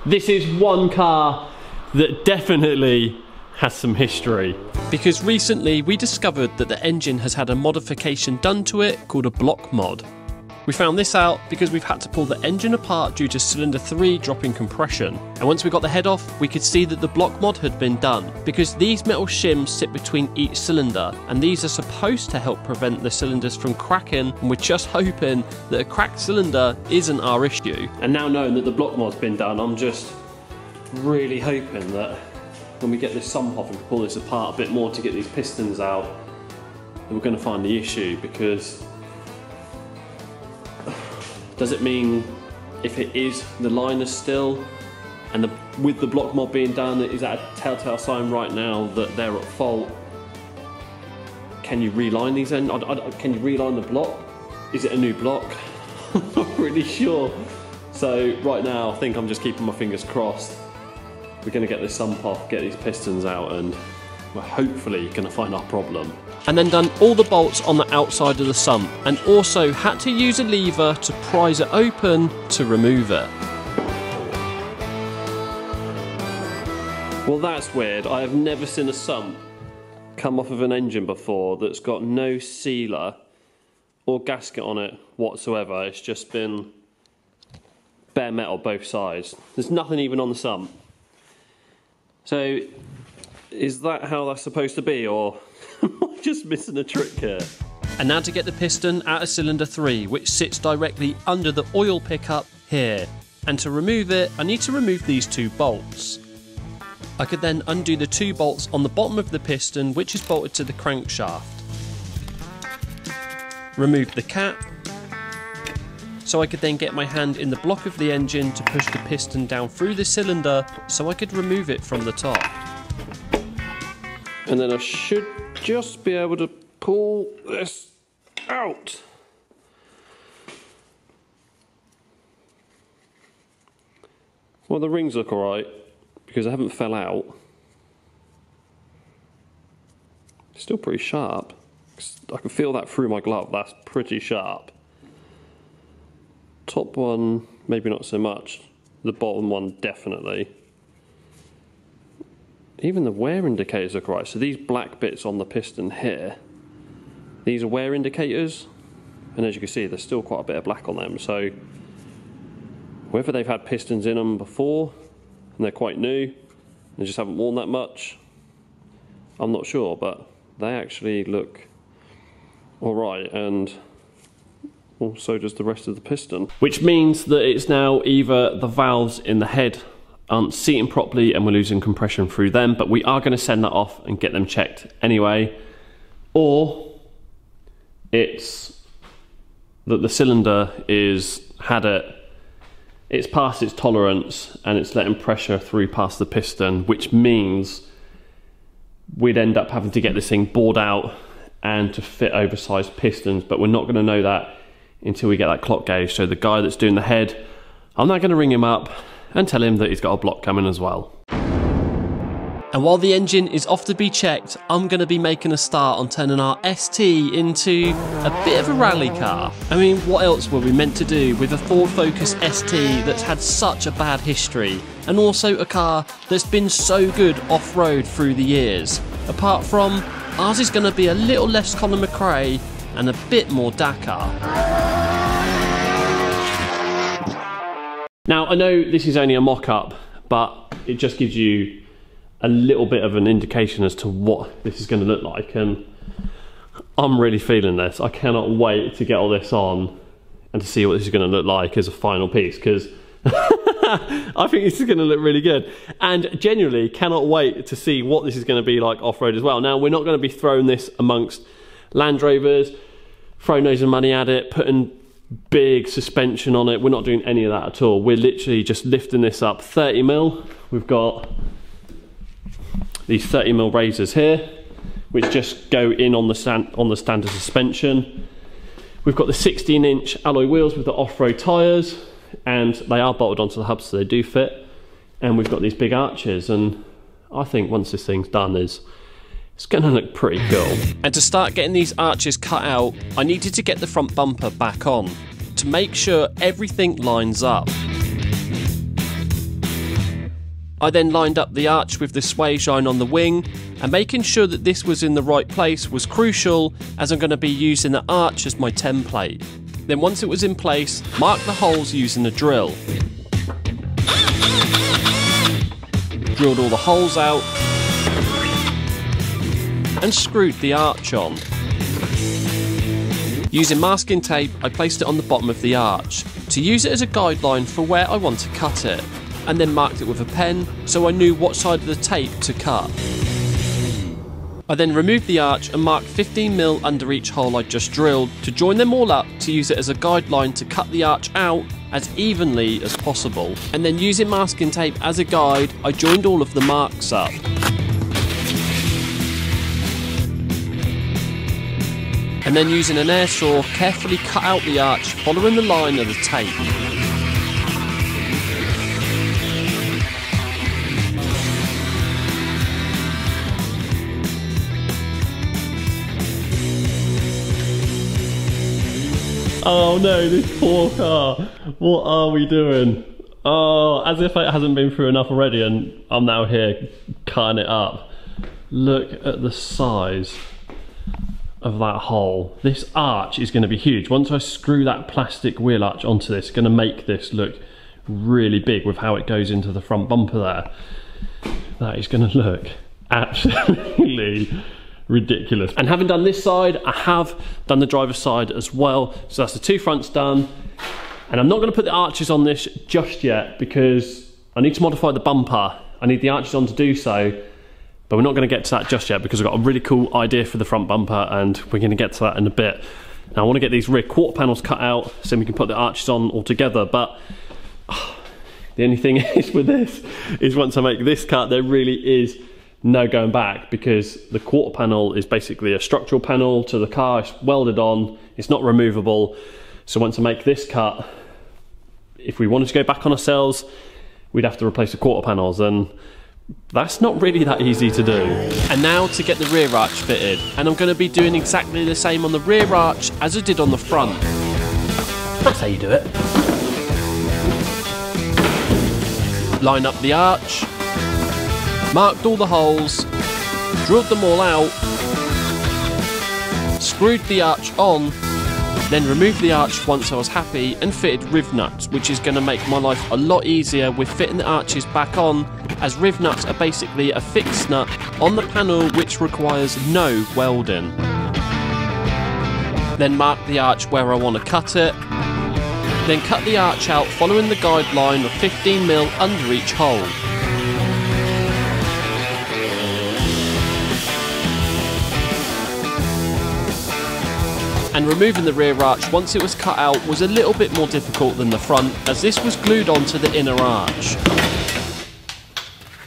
This is one car that definitely has some history. Because recently we discovered that the engine has had a modification done to it called a block mod. We found this out because we've had to pull the engine apart due to cylinder 3 dropping compression. And once we got the head off, we could see that the block mod had been done, because these metal shims sit between each cylinder, and these are supposed to help prevent the cylinders from cracking, and we're just hoping that a cracked cylinder isn't our issue. And now knowing that the block mod's been done, I'm just really hoping that when we get this sump off and pull this apart a bit more to get these pistons out, that we're going to find the issue. Because does it mean if it is the liner still, and with the block mod being done, is that a telltale sign right now that they're at fault? Can you reline these ends? Can you reline the block? Is it a new block? I'm not really sure. So right now I think I'm just keeping my fingers crossed. We're going to get this sump off, get these pistons out, and we're hopefully going to find our problem. And then done all the bolts on the outside of the sump, and also had to use a lever to prise it open to remove it. Well, that's weird. I have never seen a sump come off of an engine before that's got no sealer or gasket on it whatsoever. It's just been bare metal both sides. There's nothing even on the sump. So, is that how that's supposed to be, or am I just missing a trick here? And now to get the piston out of cylinder 3, which sits directly under the oil pickup here. And to remove it, I need to remove these 2 bolts. I could then undo the 2 bolts on the bottom of the piston, which is bolted to the crankshaft. Remove the cap, so I could then get my hand in the block of the engine to push the piston down through the cylinder so I could remove it from the top. And then I should just be able to pull this out. Well, the rings look alright because I haven't fell out. It's still pretty sharp. I can feel that through my glove. That's pretty sharp. Top one, maybe not so much. The bottom one, definitely. Even the wear indicators look right. So these black bits on the piston here, these are wear indicators. And as you can see, there's still quite a bit of black on them. So whether they've had pistons in them before, and they're quite new, they just haven't worn that much, I'm not sure. But they actually look all right. And so does the rest of the piston. Which means that it's now either the valves in the head aren't seating properly and we're losing compression through them, but we are going to send that off and get them checked anyway, or it's that the cylinder it's past its tolerance and it's letting pressure through past the piston, which means we'd end up having to get this thing bored out and to fit oversized pistons, but we're not going to know that until we get that clock gauge. So the guy that's doing the head, I'm now going to ring him up and tell him that he's got a block coming as well. And while the engine is off to be checked, I'm going to be making a start on turning our ST into a bit of a rally car. I mean, what else were we meant to do with a Ford Focus ST that's had such a bad history, and also a car that's been so good off-road through the years? Apart from, ours is going to be a little less Colin McRae and a bit more Dakar. Now, I know this is only a mock-up, but it just gives you a little bit of an indication as to what this is going to look like, and I'm really feeling this. I cannot wait to get all this on and to see what this is going to look like as a final piece, because I think this is going to look really good, and genuinely cannot wait to see what this is going to be like off-road as well. Now, we're not going to be throwing this amongst Land Rovers, throwing loads of money at it, putting big suspension on it. We're not doing any of that at all. We're literally just lifting this up 30mm. We've got these 30mm razors here, which just go in on the standard suspension. We've got the 16-inch alloy wheels with the off-road tyres, and they are bolted onto the hubs, so they do fit. And we've got these big arches, and I think once this thing's done, it's going to look pretty cool. And to start getting these arches cut out, I needed to get the front bumper back on to make sure everything lines up. I then lined up the arch with the sway shine on the wing, and making sure that this was in the right place was crucial, as I'm going to be using the arch as my template. Then once it was in place, mark the holes using a drill. Drilled all the holes out and screwed the arch on. Using masking tape, I placed it on the bottom of the arch to use it as a guideline for where I want to cut it, and then marked it with a pen so I knew what side of the tape to cut. I then removed the arch and marked 15mm under each hole I just drilled to join them all up to use it as a guideline to cut the arch out as evenly as possible. And then using masking tape as a guide, I joined all of the marks up. And then using an air saw, carefully cut out the arch following the line of the tape. Oh no, this poor car. What are we doing? Oh, as if it hasn't been through enough already and I'm now here cutting it up. Look at the size of that hole. This arch is going to be huge. Once I screw that plastic wheel arch onto this, it's going to make this look really big with how it goes into the front bumper there. That is going to look absolutely ridiculous. And having done this side, I have done the driver's side as well. So that's the two fronts done. And I'm not going to put the arches on this just yet because I need to modify the bumper. I need the arches on to do so, but we're not going to get to that just yet because I've got a really cool idea for the front bumper and we're going to get to that in a bit. Now I want to get these rear quarter panels cut out so we can put the arches on all together, but the only thing is with this is once I make this cut, there really is no going back because the quarter panel is basically a structural panel to the car. It's welded on, it's not removable. So once I make this cut, if we wanted to go back on ourselves, we'd have to replace the quarter panels, and that's not really that easy to do. And now to get the rear arch fitted, and I'm going to be doing exactly the same on the rear arch as I did on the front. That's how you do it. Line up the arch, marked all the holes, drilled them all out, screwed the arch on, then removed the arch once I was happy and fitted riv nuts, which is going to make my life a lot easier with fitting the arches back on, as riv nuts are basically a fixed nut on the panel which requires no welding. Then mark the arch where I want to cut it, then cut the arch out following the guideline of 15mm under each hole. And removing the rear arch once it was cut out was a little bit more difficult than the front, as this was glued onto the inner arch.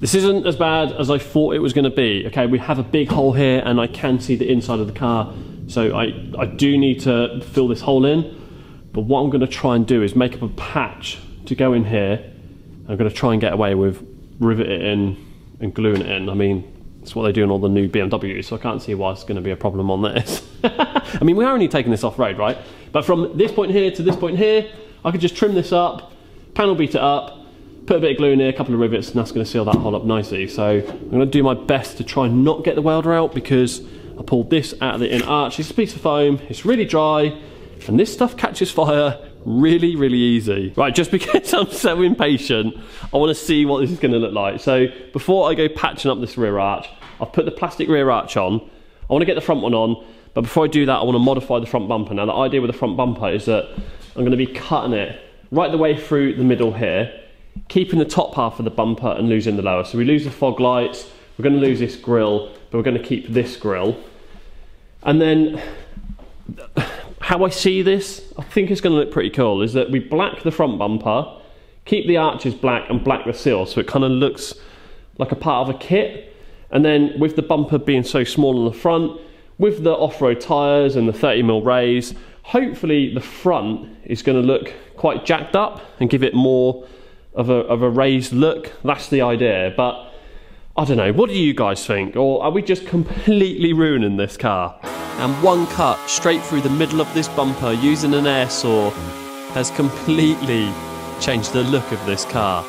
This isn't as bad as I thought it was going to be. Okay, we have a big hole here and I can see the inside of the car, so I do need to fill this hole in, but what I'm going to try and do is make up a patch to go in here. I'm going to try and get away with riveting it in and gluing it in. I mean, it's what they do in all the new BMWs, so I can't see why it's going to be a problem on this. I mean, we're only taking this off-road, right? But from this point here to this point here, I could just trim this up, panel beat it up, put a bit of glue in here, a couple of rivets, and that's going to seal that hole up nicely. So I'm going to do my best to try and not get the welder out, because I pulled this out of the inner arch. It's a piece of foam, it's really dry, and this stuff catches fire really, really easy. Right, just because I'm so impatient, I want to see what this is going to look like. So before I go patching up this rear arch, I've put the plastic rear arch on. I want to get the front one on, but before I do that, I want to modify the front bumper. Now, the idea with the front bumper is that I'm going to be cutting it right the way through the middle here, keeping the top half of the bumper and losing the lower. So we lose the fog lights, we're going to lose this grille, but we're going to keep this grille. And then how I see this, I think it's going to look pretty cool, is that we black the front bumper, keep the arches black and black the seal, so it kind of looks like a part of a kit. And then with the bumper being so small on the front, with the off-road tyres and the 30mm rays, hopefully the front is going to look quite jacked up and give it more of a raised look. That's the idea, but I don't know, what do you guys think? Or are we just completely ruining this car? And one cut straight through the middle of this bumper using an air saw has completely changed the look of this car.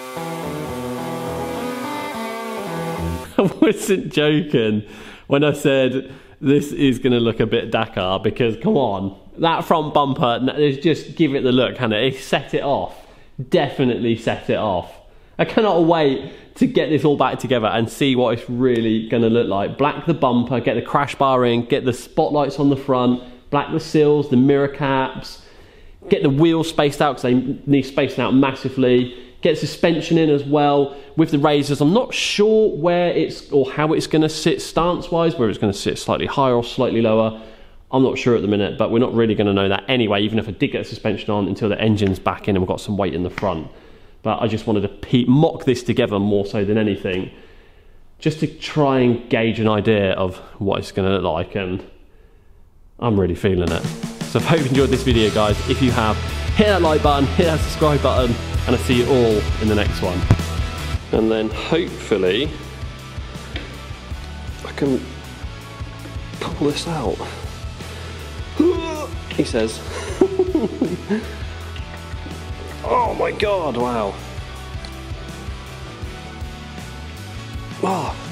I wasn't joking when I said this is going to look a bit Dakar, because come on, that front bumper, just give it the look, Hannah. It set it off. Definitely set it off. I cannot wait to get this all back together and see what it's really going to look like. Black the bumper, get the crash bar in, get the spotlights on the front, black the sills, the mirror caps, get the wheels spaced out because they need spacing out massively, get suspension in as well with the razors. I'm not sure where it's or how it's going to sit stance wise, whether it's going to sit slightly higher or slightly lower. I'm not sure at the minute, but we're not really going to know that anyway, even if I did get the suspension on, until the engine's back in and we've got some weight in the front. But I just wanted to mock this together more so than anything, just to try and gauge an idea of what it's going to look like, and I'm really feeling it. So I hope you enjoyed this video, guys. If you have, hit that like button, hit that subscribe button, and I'll see you all in the next one. And then hopefully I can pull this out. He says. Oh my God, wow. Oh.